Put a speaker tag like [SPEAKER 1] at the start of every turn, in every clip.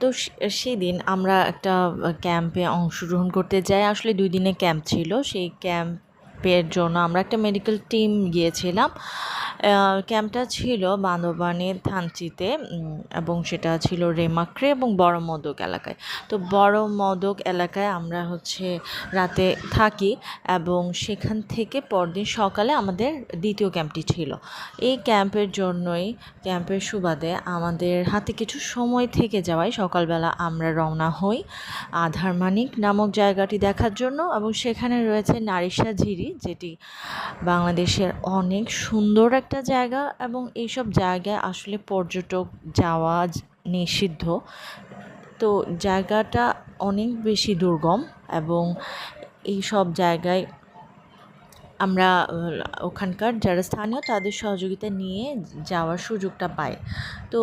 [SPEAKER 1] তো সেদিন আমরা একটা ক্যাম্পে অংশগ্রহণ করতে যাই। আসলে ২ দিনের ক্যাম্প ছিল। সেই ক্যাম্পের জন্য আমরা একটা মেডিকেল টিম গিয়েছিলাম। ক্যাম্পটা ছিল বান্দরবানের থানচিতে এবং সেটা ছিল রেমাক্রে এবং বড় মদক এলাকায়। তো বড় মদক এলাকায় আমরা রাতে থাকি এবং সেখান থেকে পরদিন সকালে আমাদের দ্বিতীয় ক্যাম্পটি ছিল। এই ক্যাম্পের সুবাদে আমাদের হাতে কিছু সময় থেকে যাওয়ায় সকালবেলা আমরা রওনা হই আধারমানিক নামক জায়গাটি দেখার জন্য, এবং সেখানে রয়েছে নারিশা ঝিরি, যেটি বাংলাদেশের অনেক সুন্দর একটা জায়গা এবং এইসব জায়গায় আসলে পর্যটক যাওয়া নিষিদ্ধ। তো জায়গাটা অনেক বেশি দুর্গম এবং এই সব জায়গায় আমরা ওখানকার যারা স্থানীয় তাদের সহযোগিতা নিয়ে যাওয়ার সুযোগটা পাই। তো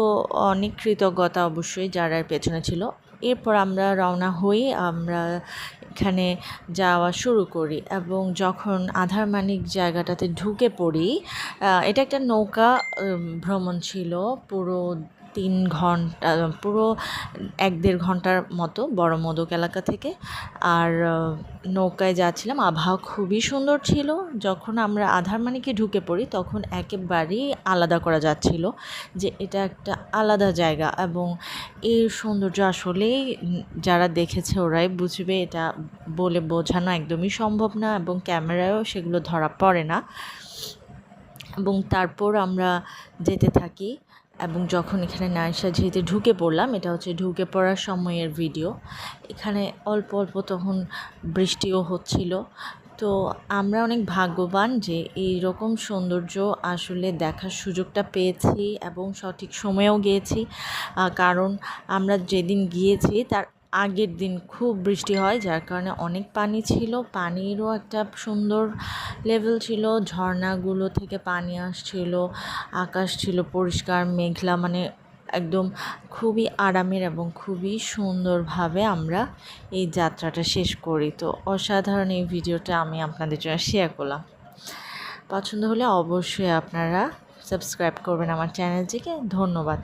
[SPEAKER 1] অনেক কৃতজ্ঞতা অবশ্যই যারা এর পেছনে ছিল। এরপর আমরা রওনা হই, আমরা এখানে যাওয়া শুরু করি এবং যখন আধারমানিক জায়গাটাতে ঢুকে পড়ি, এটা একটা নৌকা ভ্রমণ ছিল পুরো ৩ ঘন্টা, পুরো ১-১.৫ ঘন্টার মতো বড় মদক এলাকা থেকে। আর নৌকায় যাচ্ছিলাম, আবহাওয়া খুবই সুন্দর ছিল। যখন আমরা আধারমানিকে ঢুকে পড়ি তখন একেবারেই আলাদা করা যাচ্ছিল যে এটা একটা আলাদা জায়গা এবং এর সৌন্দর্য আসলেই যারা দেখেছে ওরাই বুঝবে, এটা বলে বোঝানো একদমই সম্ভব না এবং ক্যামেরায়ও সেগুলো ধরা পড়ে না। এবং তারপর আমরা যেতে থাকি এবং যখন এখানে নারিশা ঝিরিতে ঢুকে পড়লাম, এটা ঢুকে পড়ার সময়ের ভিডিও। এখানে অল্প অল্প তখন বৃষ্টিও হচ্ছিল। তো আমরা অনেক ভাগ্যবান যে এইরকম সৌন্দর্য আসলে দেখার সুযোগটা পেয়েছি এবং সঠিক সময়েও গিয়েছি। কারণ আমরা যেদিন গিয়েছি তার আগের দিন খুব বৃষ্টি হয়, যার কারণে অনেক পানি ছিল। পানিরও একটা সুন্দর লেভেল ছিল, ঝর্ণাগুলো থেকে পানি আসছিল, আকাশ ছিল পরিষ্কার মেঘলা, মানে একদম খুবই আরামের এবং খুবই সুন্দরভাবে আমরা এই যাত্রাটা শেষ করি। তো অসাধারণ এই ভিডিওটা আমি আপনাদের জন্য শেয়ার করলাম। পছন্দ হলে অবশ্যই আপনারা সাবস্ক্রাইব করবেন আমার চ্যানেলটিকে। ধন্যবাদ।